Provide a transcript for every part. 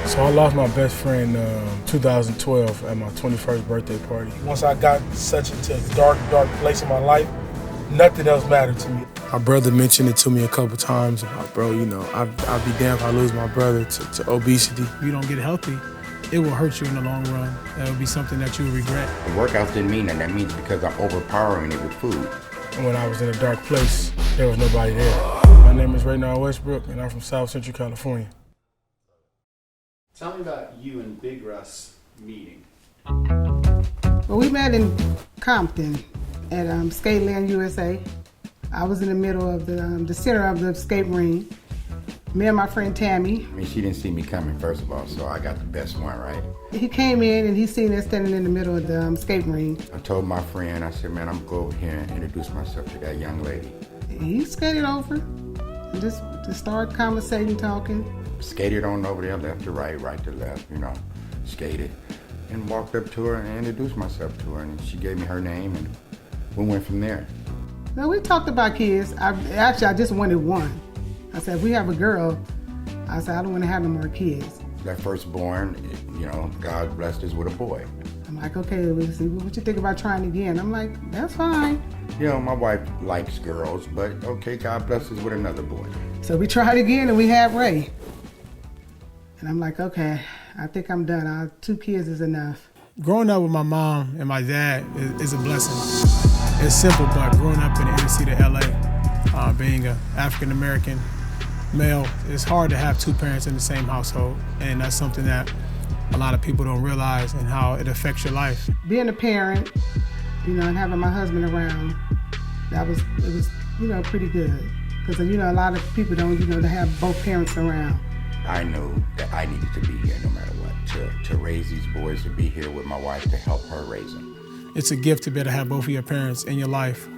So I lost my best friend 2012 at my 21st birthday party. Once I got such into a dark place in my life, nothing else mattered to me. My brother mentioned it to me a couple times. Like, bro, you know, I'd be damned if I lose my brother to obesity. If you don't get healthy, it will hurt you in the long run. That will be something that you will regret. The workouts didn't mean that. That means because I'm overpowering it with food. And when I was in a dark place, there was nobody there. My name is Westbrook, and I'm from South Central California. Tell me about you and Big Russ meeting. Well, we met in Compton at Skateland, USA. I was in the middle of the center of the skate ring. Me and my friend Tammy. I mean, she didn't see me coming, first of all, so I got the best one, right? He came in and he seen us standing in the middle of the skate ring. I told my friend, I said, man, I'm gonna go over here and introduce myself to that young lady. He skated over and just started conversating, talking. Skated on over there, left to right, right to left, you know, skated. And walked up to her and introduced myself to her, and she gave me her name, and we went from there. Now, we talked about kids. I just wanted one. I said, if we have a girl, I said, I don't want to have no more kids. That firstborn, you know, God blessed us with a boy. I'm like, okay, let's see, what you think about trying again? I'm like, that's fine. You know, my wife likes girls, but okay, God bless us with another boy. So we tried again and we had Ray. And I'm like, okay, I think I'm done. 2 kids is enough. Growing up with my mom and my dad is a blessing. It's simple, but growing up in the inner city of LA, being an African-American male, it's hard to have 2 parents in the same household. And that's something that a lot of people don't realize and how it affects your life. Being a parent, you know, and having my husband around, it was, you know, pretty good. Because, you know, a lot of people don't, you know, to have both parents around. I knew that I needed to be here no matter what, to raise these boys, to be here with my wife, to help her raise them. It's a gift to be able to have both of your parents in your life,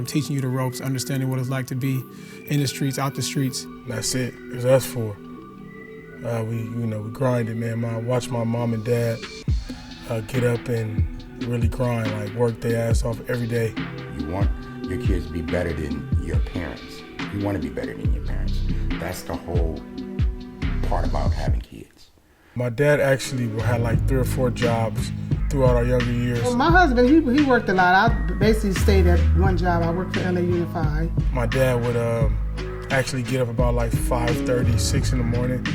teaching you the ropes, understanding what it's like to be in the streets, out the streets. That's it. It's us 4. We grinded, man. I watched my mom and dad get up and really grind, like work their ass off every day. You want your kids to be better than your parents. You want to be better than your parents. That's the whole part about having kids. My dad actually had like 3 or 4 jobs throughout our younger years. Well, my husband, he worked a lot. I basically stayed at one job. I worked for LA Unified. My dad would actually get up about like 5:30, 6 in the morning,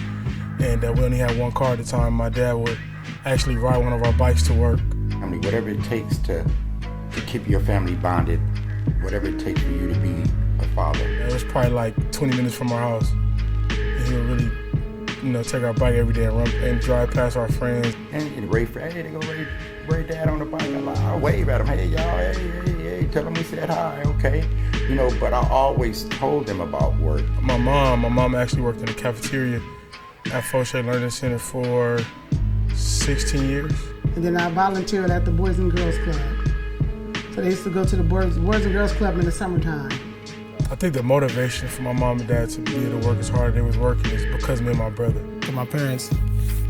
and we only had 1 car at the time. My dad would actually ride one of our bikes to work. I mean, whatever it takes to keep your family bonded, whatever it takes for you to be a father. It was probably like 20 minutes from our house. And he would really, you know, take our bike every day and run and drive past our friends. And Ray, hey, they go Ray dad on the bike. I'll wave at him. Hey, y'all, hey, tell him we said hi, okay? You know, but I always told them about work. My mom actually worked in the cafeteria at Fauché Learning Center for 16 years. And then I volunteered at the Boys and Girls Club. So they used to go to the Boys and Girls Club in the summertime. I think the motivation for my mom and dad to be able to work as hard as they was working is because of me and my brother. For my parents,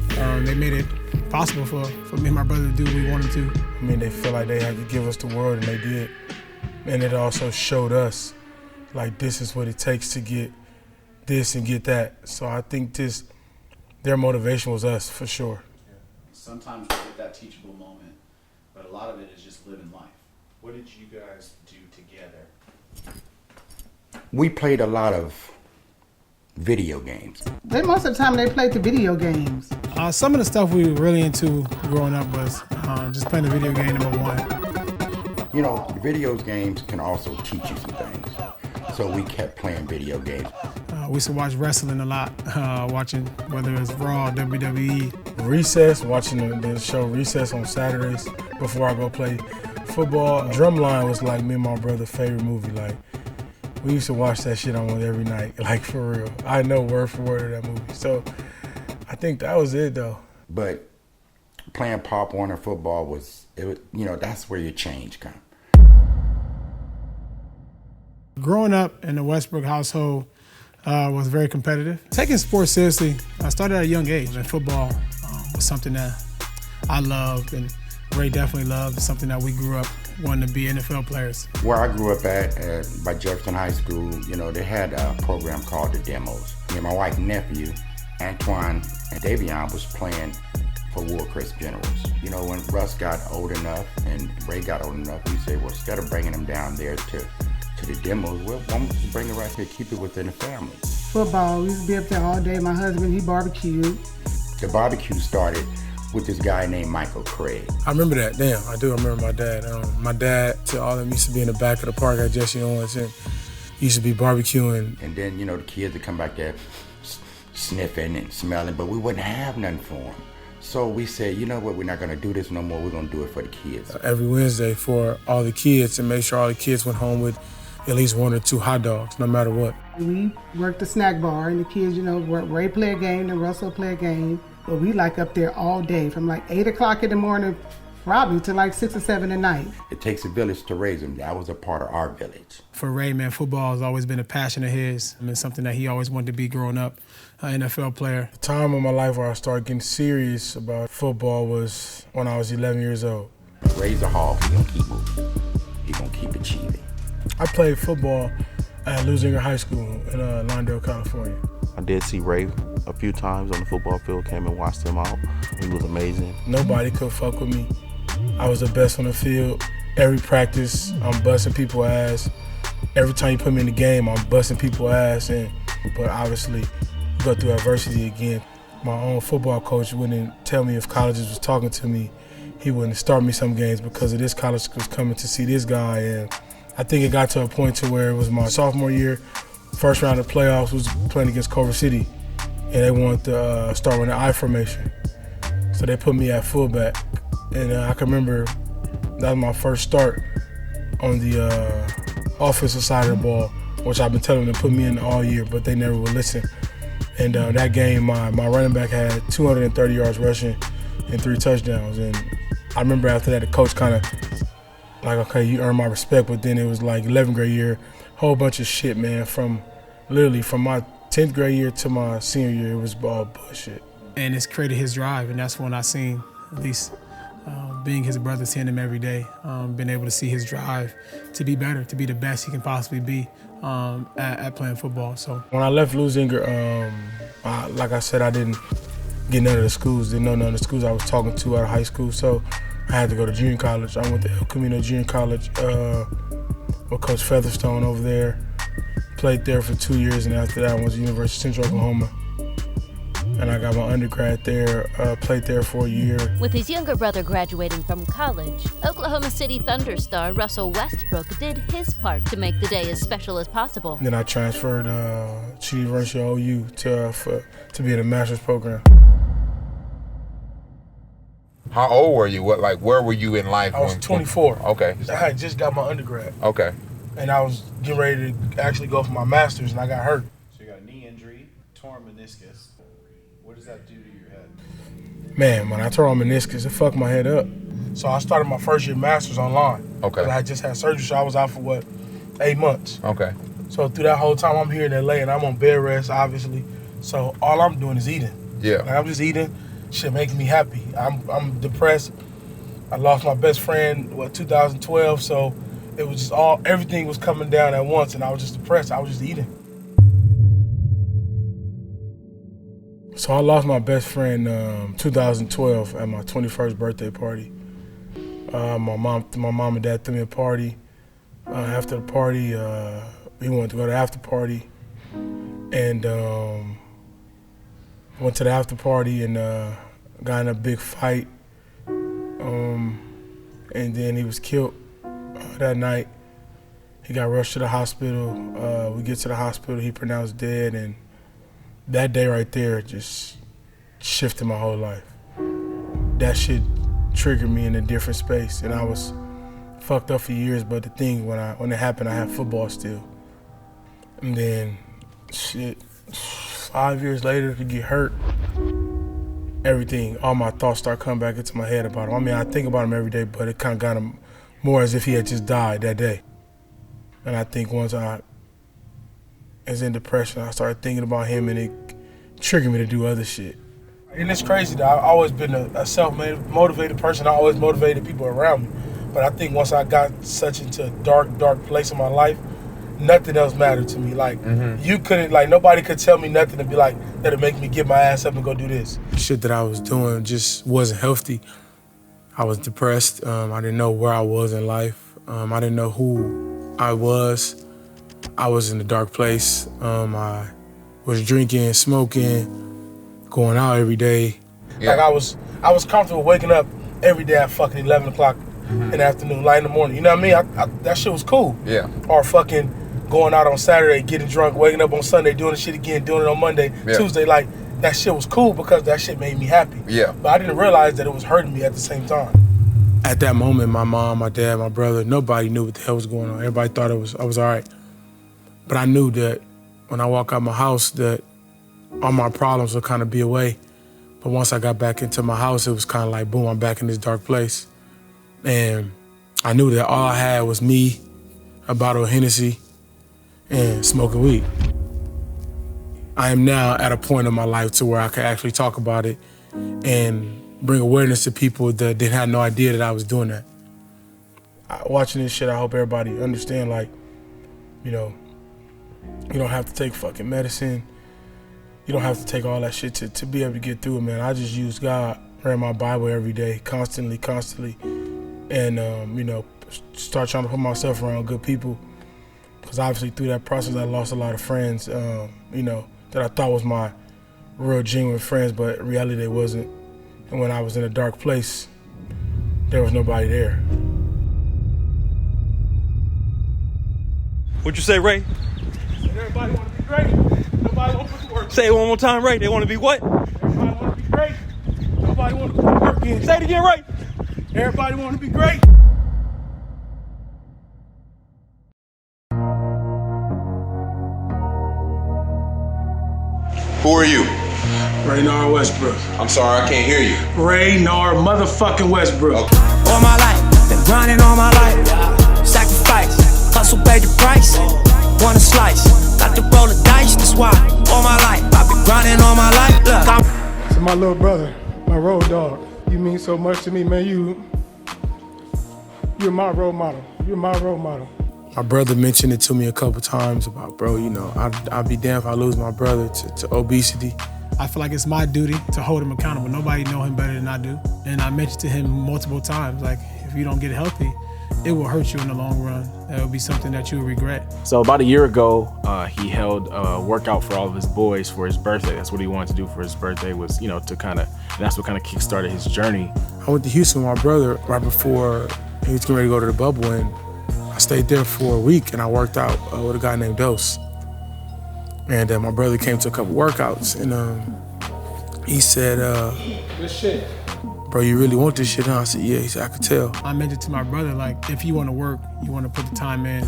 they made it possible for me and my brother to do what we wanted to. I mean, they feel like they had to give us the world, and they did. And it also showed us, like, this is what it takes to get this and get that. So I think their motivation was us, for sure. Yeah. Sometimes we get that teachable moment, but a lot of it is just living life. What did you guys do together? We played a lot of video games. Most of the time they played the video games. Some of the stuff we were really into growing up was just playing the video game #1. You know, video games can also teach you some things. So we kept playing video games. We used to watch wrestling a lot, watching whether it was Raw, WWE. Recess, watching the show Recess on Saturdays before I go play football. Drumline was like me and my brother's favorite movie. Like, we used to watch that shit on every night, like, for real. I know word for word of that movie. So I think that was it, though. But playing Pop Warner football was, you know, that's where your change comes. Growing up in the Westbrook household was very competitive. Taking sports seriously, I started at a young age, and football was something that I loved, and Ray definitely loved. It's something that we grew up wanting to be NFL players. Where I grew up at by Jefferson High School, you know, they had a program called the Demos. Me and my wife and nephew Antoine and Davion was playing for Woodcrest Generals. You know, when Russ got old enough and Ray got old enough, we said, well, instead of bringing them down there to the demos, well, why don't we just bring it right here, keep it within the family. Football, we used to be up there all day. My husband, he barbecued. The barbecue started with this guy named Michael Craig. I remember that. Damn, I do remember my dad. My dad, to all of them, used to be in the back of the park at Jesse Owens and used to be barbecuing. And then, you know, the kids would come back there sniffing and smelling, but we wouldn't have nothing for them. So we said, you know what, we're not going to do this no more. We're going to do it for the kids. Every Wednesday for all the kids, and make sure all the kids went home with at least 1 or 2 hot dogs, no matter what. We worked the snack bar, and the kids, you know, Ray play a game, and Russell play a game. But we like up there all day, from like 8 o'clock in the morning, probably to like 6 or 7 at night. It takes a village to raise them. That was a part of our village. For Ray, man, football has always been a passion of his. I mean, something that he always wanted to be growing up, an NFL player. The time of my life where I started getting serious about football was when I was 11 years old. Ray's a hog. He gonna keep moving. He gonna keep achieving. I played football at Lusinger High School in Lawndale, California. I did see Ray a few times on the football field, came and watched him out. He was amazing. Nobody could fuck with me. I was the best on the field. Every practice, I'm busting people's ass. Every time you put me in the game, I'm busting people's ass. But obviously, you go through adversity again. My own football coach wouldn't tell me if colleges was talking to me. He wouldn't start me some games because of this college was coming to see this guy. And I think it got to a point to where it was my sophomore year. First round of playoffs was playing against Culver City, and they wanted to start with an I formation. So they put me at fullback, and I can remember that was my first start on the offensive side of the ball, which I've been telling them to put me in all year, but they never would listen. And that game, my running back had 230 yards rushing and 3 touchdowns. And I remember after that, the coach kind of like, okay, you earned my respect, but then it was like 11th grade year, whole bunch of shit, man, from my 10th grade year to my senior year, it was all bullshit. And it's created his drive, and that's when I seen, at least being his brother, seeing him every day, being able to see his drive to be better, to be the best he can possibly be at playing football. So when I left Lusinger, like I said, I didn't get none of the schools, didn't know none of the schools I was talking to out of high school, so I had to go to junior college. I went to El Camino Junior College with Coach Featherstone over there. Played there for 2 years, and after that I went to University of Central Oklahoma. And I got my undergrad there, played there for a year. With his younger brother graduating from college, Oklahoma City Thunder star Russell Westbrook did his part to make the day as special as possible. And then I transferred to University of OU to be in a master's program. How old were you? Where were you in life? I was 24. Okay. I had just got my undergrad. Okay. And I was getting ready to actually go for my master's, and I got hurt. So you got a knee injury, torn meniscus. What does that do to your head? Man, when I tore my meniscus, it fucked my head up. So I started my first year master's online. Okay. I had just had surgery, so I was out for 8 months. Okay. So through that whole time, I'm here in LA, and I'm on bed rest, obviously. So all I'm doing is eating. Yeah. Like, I'm just eating. Shit makes me happy. I'm depressed. I lost my best friend, 2012, so it was just everything was coming down at once, and I was just depressed. I was just eating. So I lost my best friend 2012 at my 21st birthday party. My mom and dad threw me a party. After the party, we wanted to go to the after party, and went to the after party and got in a big fight. And then he was killed that night. He got rushed to the hospital. We get to the hospital, he pronounced dead, and that day right there just shifted my whole life. That shit triggered me in a different space, and I was fucked up for years, but the thing, when it happened, I had football still. And then, 5 years later, to get hurt, everything, all my thoughts start coming back into my head about him. I mean, I think about him every day, but it kind of got him more as if he had just died that day. And I think once I was in depression, I started thinking about him, and it triggered me to do other shit. And it's crazy that I've always been a self-motivated person. I always motivated people around me. But I think once I got such into a dark place in my life, nothing else mattered to me. Like, you couldn't, like, nobody could tell me nothing to be like, that'd make me get my ass up and go do this. The shit that I was doing just wasn't healthy. I was depressed. I didn't know where I was in life. I didn't know who I was. I was in a dark place. I was drinking, smoking, going out every day. Yeah. Like, I was comfortable waking up every day at fucking 11 o'clock in the afternoon, light in the morning. You know what I mean? That shit was cool. Yeah. Or fucking going out on Saturday, getting drunk, waking up on Sunday, doing the shit again, doing it on Monday, Tuesday. Like, that shit was cool because that shit made me happy. Yeah. But I didn't realize that it was hurting me at the same time. At that moment, my mom, my dad, my brother, nobody knew what the hell was going on. Everybody thought I was all right. But I knew that when I walk out my house that all my problems would kind of be away. But once I got back into my house, it was kind of like, boom, I'm back in this dark place. And I knew that all I had was me, a bottle of Hennessy, and smoking weed. I am now at a point in my life to where I can actually talk about it and bring awareness to people that didn't have no idea that I was doing that. Watching this shit, I hope everybody understand, like, you know, you don't have to take fucking medicine. You don't have to take all that shit to be able to get through it, man. I just use God, read my Bible every day, constantly, and, you know, start trying to put myself around good people. Because obviously through that process, I lost a lot of friends, you know, that I thought was my real genuine friends, but in reality they wasn't. And when I was in a dark place, there was nobody there. What'd you say, Ray? Everybody want to be great. Nobody want to put the work in. Say it one more time, Ray. They want to be what? Everybody want to be great. Nobody want to put the work in. Say it again, Ray. Everybody want to be great. Who are you? Raynar Westbrook. I'm sorry, I can't hear you. Raynar motherfucking Westbrook. Okay. All my life, been grinding all my life. Sacrifice, hustle paid the price. Want a slice, got to roll the dice. That's why all my life, I've been grinding all my life. Look, To my little brother, my road dog. You mean so much to me, man. You're my role model. You're my role model. My brother mentioned it to me a couple times about, bro, you know, I'd be damned if I lose my brother to obesity. I feel like it's my duty to hold him accountable. Nobody know him better than I do. And I mentioned to him multiple times, like, if you don't get healthy, it will hurt you in the long run. That will be something that you'll regret. So about a year ago, he held a workout for all of his boys for his birthday. That's what he wanted to do for his birthday was, you know, that's what kind of kickstarted his journey. I went to Houston with my brother right before he was getting ready to go to the bubble, and I stayed there for a week and I worked out with a guy named Dose. And my brother came to a couple workouts and he said, Good shit. bro, you really want this shit, huh? I said, yeah. He said, I could tell. I mentioned to my brother, like, if you want to work, you want to put the time in,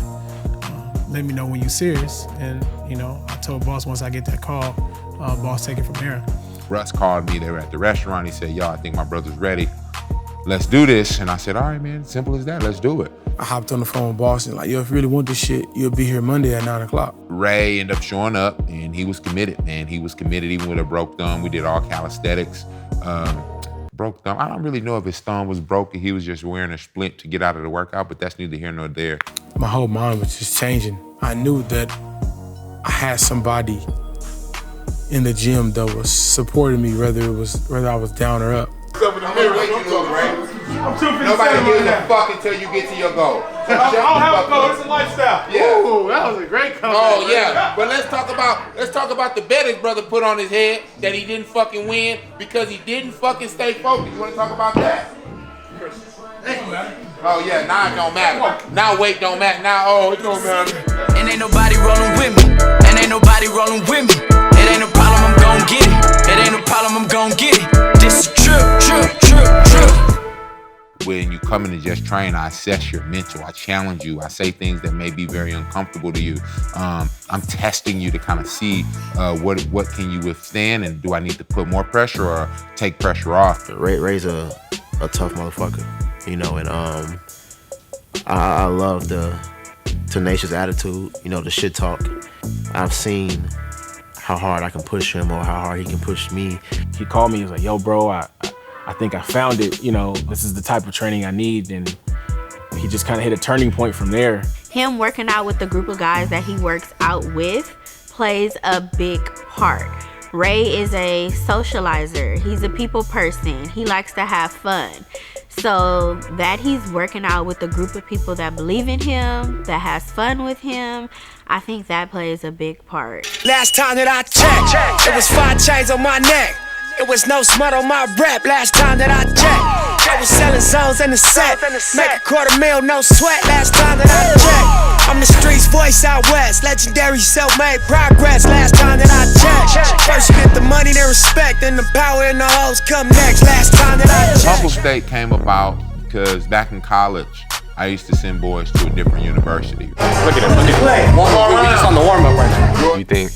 let me know when you're serious. And, you know, I told boss once I get that call, boss take it from there. Russ called me, they were at the restaurant. He said, yo, I think my brother's ready. Let's do this. And I said, all right, man, simple as that, let's do it. I hopped on the phone with boss and like, yo, if you really want this shit, you'll be here Monday at 9 o'clock. Ray ended up showing up and he was committed, man. He was committed even with a broke thumb. We did all calisthenics. Broke thumb. I don't really know if his thumb was broken. He was just wearing a splint to get out of the workout, but that's neither here nor there. My whole mind was just changing. I knew that I had somebody in the gym that was supporting me, whether I was down or up. Nobody gives a fuck until you get to your goal. So I don't have a goal. It's a lifestyle. Yeah. Ooh, that was a great comment. Oh yeah, but let's talk about the bet his brother put on his head that he didn't fucking win because he didn't fucking stay focused. You want to talk about that? Oh yeah, now it don't matter. Now weight don't matter. Now it don't matter. and ain't nobody rolling with me. And ain't nobody rolling with me. It ain't a problem, I'm gon' get it. It ain't a problem, I'm gon' get it. This is trip. When you come in and just train, I assess your mental. I challenge you. I say things that may be very uncomfortable to you. I'm testing you to kind of see what can you withstand, and do I need to put more pressure or take pressure off? Ray's a tough motherfucker, you know, and I love the tenacious attitude, you know, the shit talk. I've seen how hard I can push him or how hard he can push me. He called me, he was like, yo, bro, I think I found it, you know, this is the type of training I need. And he just kind of hit a turning point from there. him working out with the group of guys that he works out with plays a big part. Ray is a socializer. He's a people person. He likes to have fun. So that he's working out with a group of people that believe in him, that has fun with him, I think that plays a big part. Last time that I checked, it was 5 chains on my neck. It was no smut on my rap. Last time that I checked, I was selling zones in the set. Make $250,000, no sweat. Last time that I checked, I'm the streets voice out west. Legendary self-made progress. Last time that I checked, first you get the money, then respect, then the power and the hoes come next. Last time that I checked. Humble State came about because back in college, I used to send boys to a different university. Look at him, we're just on the warm-up right now. You think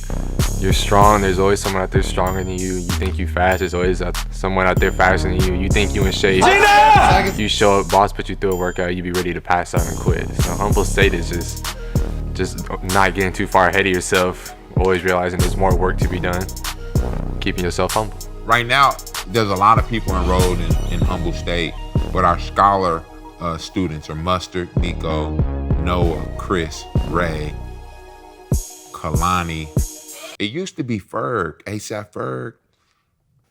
you're strong, there's always someone out there stronger than you. You think you fast, there's always someone out there faster than you. You think you in shape. If you show up, boss put you through a workout, you be ready to pass out and quit. So Humble State is just not getting too far ahead of yourself, always realizing there's more work to be done, keeping yourself humble. Right now, there's a lot of people enrolled in Humble State, but our scholar students are Mustard, Nico, Noah, Chris, Ray, Kalani. It used to be Ferg, ASAP Ferg.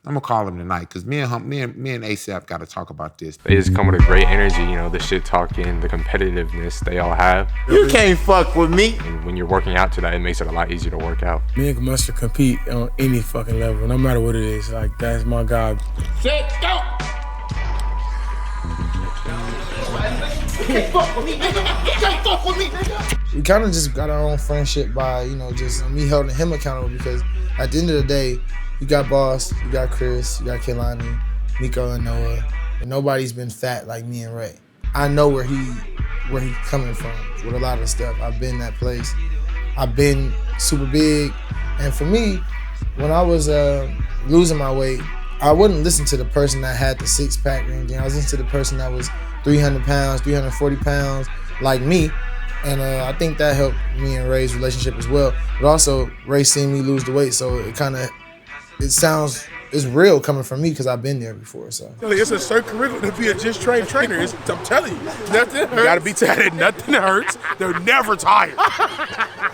I'm gonna call him tonight because me and ASAP got to talk about this. They just come with a great energy, you know, the shit talking, the competitiveness they all have. You can't fuck with me. And when you're working out to that, it makes it a lot easier to work out. Me and Mustard compete on any fucking level, no matter what it is. Like, that's my guy. Set, go! You can't fuck with me, nigga! You can't fuck with me, nigga! We kind of just got our own friendship by, you know, just me holding him accountable, because at the end of the day, you got Boss, you got Chris, you got Kehlani, Nico, and Noah, and nobody's been fat like me and Ray. I know where he's coming from with a lot of stuff. I've been that place. I've been super big, and for me, when I was losing my weight, I wouldn't listen to the person that had the 6-pack or anything. I was listening to the person that was 300 pounds, 340 pounds, like me. And I think that helped me and Ray's relationship as well. But also, Ray seen me lose the weight, so it's real coming from me because I've been there before. So it's a certain curriculum to be a just trained trainer. I'm telling you, nothing hurts. You gotta be tatted, nothing hurts. They're never tired.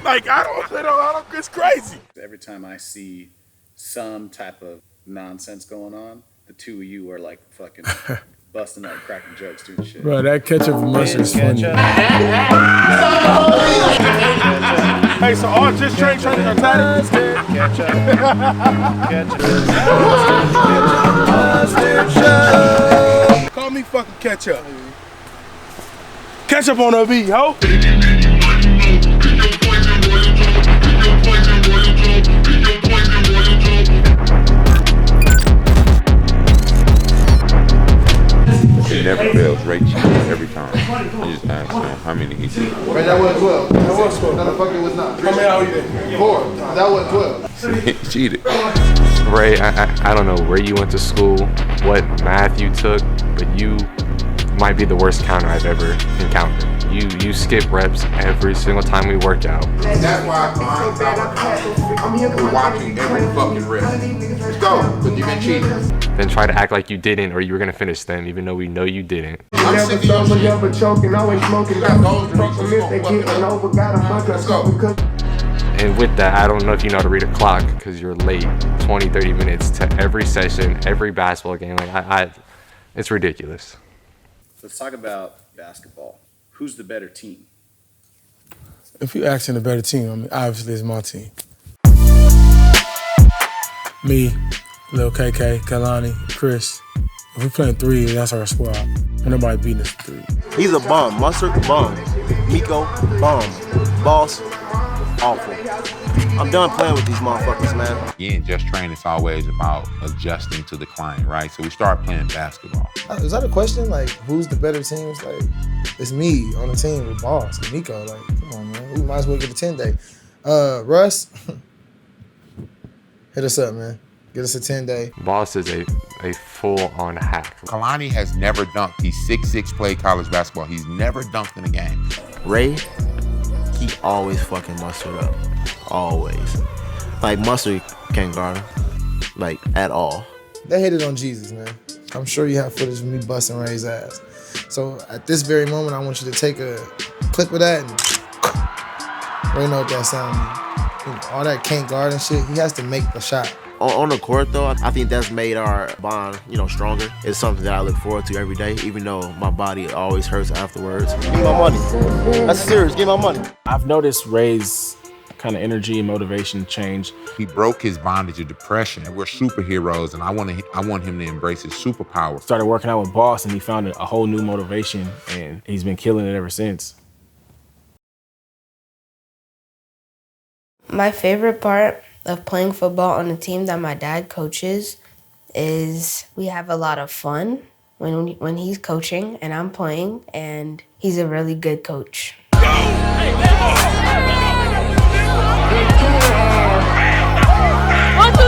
Like, I don't, it's crazy. Every time I see some type of nonsense going on, the two of you are like fucking busting up, cracking jokes, doing shit. Bro, that ketchup and mustard is funny. Hey, so all just trainers are tatted? Call me fucking ketchup. Ketchup on the beat, ho. It never fails. Ray cheats every time. He just asks him how many he did. Right, that wasn't 12. That was 12. No, the fuck it was not. How many out you did? 4. That wasn't 12. He cheated. Ray, I don't know where you went to school, what math you took, but you might be the worst counter I've ever encountered. You skip reps every single time we work out. That's why we're watching every fucking rep. Let's go, because you've been cheating. Then try to act like you didn't or you were gonna finish them, even though we know you didn't. I'm sick of your shit. You got goals to reach Let's go. And with that, I don't know if you know how to read a clock because you're late 20, 30 minutes to every session, every basketball game. Like it's ridiculous. Let's talk about basketball. Who's the better team? If you're asking the better team, I mean, obviously it's my team. Me, Lil KK, Kalani, Chris. If we playing 3, that's our squad. Ain't nobody beating us 3. He's a bum. Mustard, bum. Nico, bum. Boss, awful. I'm done playing with these motherfuckers, man. Yeah, in just training, it's always about adjusting to the client, right? So we start playing basketball. Is that a question? Like, who's the better team? It's like, it's me on the team with Boss and Nico. Like, come on, man. We might as well get a 10-day. Russ, hit us up, man. Get us a 10-day. Boss is a full-on hack. Kalani has never dunked. He's 6'6", played college basketball. He's never dunked in a game. Ray, he always fucking Mustard up. Always. Like, Mustard can't guard him. Like, at all. They hated on Jesus, man. I'm sure you have footage of me busting Ray's ass. So at this very moment, I want you to take a clip of that and Ray know what that sound means. You know, all that can't guard and shit, he has to make the shot. On the court, though, I think that's made our bond, stronger. It's something that I look forward to every day, even though my body always hurts afterwards. Give me my money. That's serious. Give me my money. I've noticed Ray's kind of energy and motivation change. He broke his bondage of depression. We're superheroes, and I want him to embrace his superpower. Started working out with Boss, and he found a whole new motivation, and he's been killing it ever since. My favorite part of playing football on a team that my dad coaches is we have a lot of fun when he's coaching and I'm playing, and he's a really good coach. 1, 2,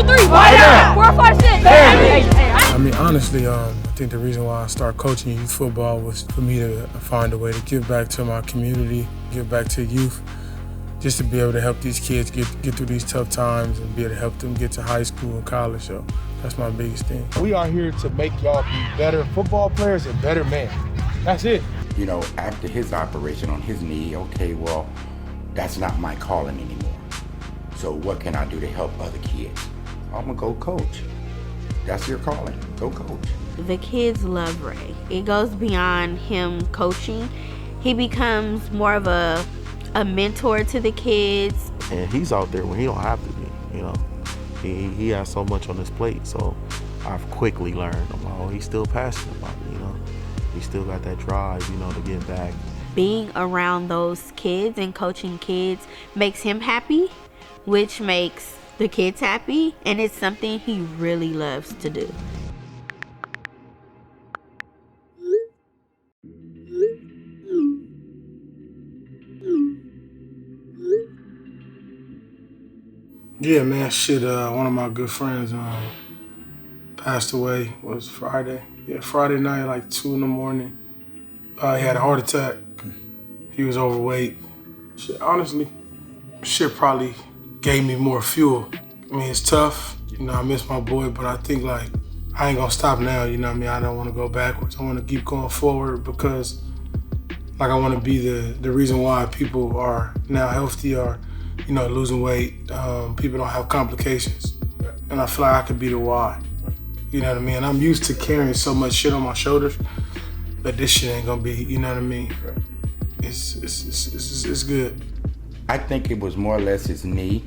3, 4, 5, 6. I mean, honestly, I think the reason why I started coaching youth football was for me to find a way to give back to my community, give back to youth, just to be able to help these kids get through these tough times and be able to help them get to high school and college. So that's my biggest thing. We are here to make y'all be better football players and better men. That's it. After his operation on his knee, okay, well, that's not my calling anymore. So what can I do to help other kids? I'm gonna go coach. That's your calling. Go coach. The kids love Ray. It goes beyond him coaching. He becomes more of a mentor to the kids. And he's out there when he don't have to be, He has so much on his plate, so I've quickly learned, he's still passionate about it, He still got that drive, to get back. Being around those kids and coaching kids makes him happy, which makes the kids happy, and it's something he really loves to do. Yeah, man, shit, one of my good friends passed away, was Friday. Yeah, Friday night, like 2 in the morning. He had a heart attack. He was overweight. Shit, honestly, shit probably gave me more fuel. I mean, it's tough. I miss my boy, but I think, I ain't gonna stop now, I don't wanna go backwards. I wanna keep going forward because, I wanna be the reason why people are now healthy or, losing weight. People don't have complications. And I feel like I could be the why. You know what I mean? I'm used to carrying so much shit on my shoulders, but this shit ain't gonna be, you know what I mean? It's good. I think it was more or less his knee.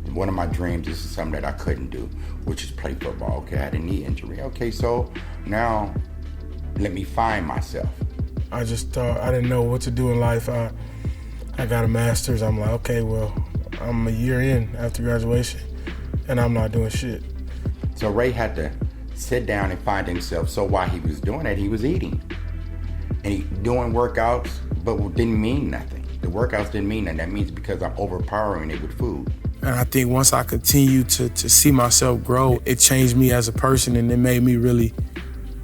One of my dreams, this is something that I couldn't do, which is play football. Okay, I had a knee injury. Okay, so now let me find myself. I just thought, I didn't know what to do in life. I got a master's. I'm like, okay, well, I'm a year in after graduation, and I'm not doing shit. So Ray had to sit down and find himself. So while he was doing that, he was eating. And he doing workouts, but didn't mean nothing. The workouts didn't mean nothing. That means because I'm overpowering it with food. And I think once I continued to see myself grow, it changed me as a person, and it made me really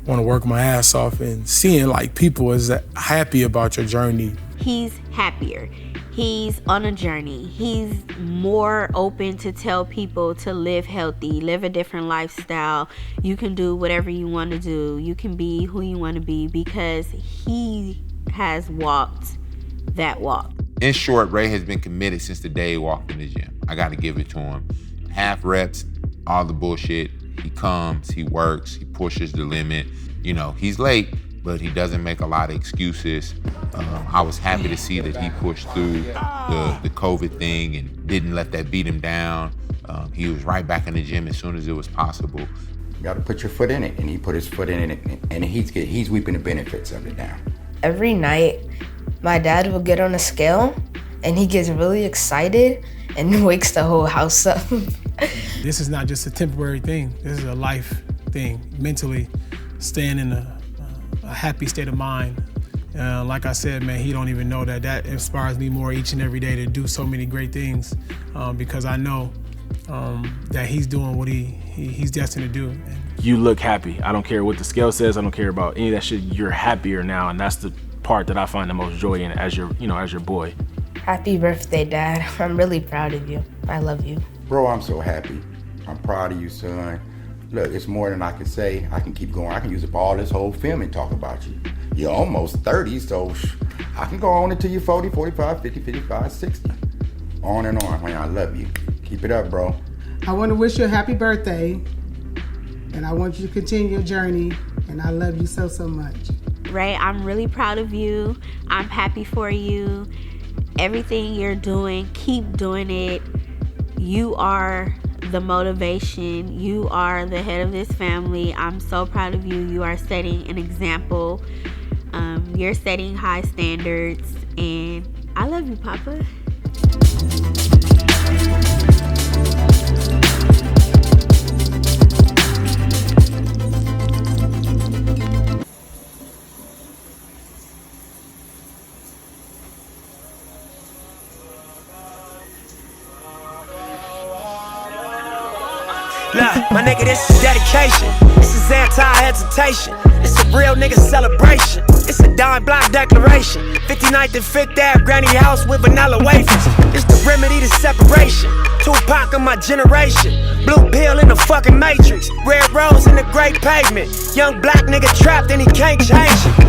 want to work my ass off. And seeing people is happy about your journey. He's happier. He's on a journey. He's more open to tell people to live healthy, live a different lifestyle. You can do whatever you want to do. You can be who you want to be because he has walked that walk. In short, Ray has been committed since the day he walked in the gym. I got to give it to him. Half reps, all the bullshit. He comes, he works, he pushes the limit. He's late, but he doesn't make a lot of excuses. I was happy to see that he pushed through the COVID thing and didn't let that beat him down. He was right back in the gym as soon as it was possible. You got to put your foot in it, and he put his foot in it, and he's reaping the benefits of it now. Every night, my dad will get on a scale, and he gets really excited and wakes the whole house up. This is not just a temporary thing. This is a life thing. Mentally, staying in a happy state of mind. Like I said, man, he don't even know that inspires me more each and every day to do so many great things because I know that he's doing what he's destined to do. You look happy. I don't care what the scale says. I don't care about any of that shit. You're happier now, and that's the part that I find the most joy in as your boy. Happy birthday, Dad. I'm really proud of you. I love you. Bro, I'm so happy. I'm proud of you, son. Look, it's more than I can say. I can keep going. I can use up all this whole film and talk about you. You're almost 30, so I can go on until you're 40, 45, 50, 55, 60. on and on. Man, I love you. Keep it up, bro. I want to wish you a happy birthday, and I want you to continue your journey, and I love you so, so much. Ray, I'm really proud of you. I'm happy for you. Everything you're doing, keep doing it. You are the motivation. You are the head of this family. I'm so proud of you. You are setting an example. You're setting high standards, and I love you, Papa. Look, my nigga, this is dedication. This is anti-hesitation. It's a real nigga celebration. It's a dime block declaration. 59th and 5th Ave, granny house with vanilla wafers. It's the remedy to separation. Tupac of my generation. Blue pill in the fucking matrix. Red rose in the great pavement. Young black nigga trapped and he can't change it.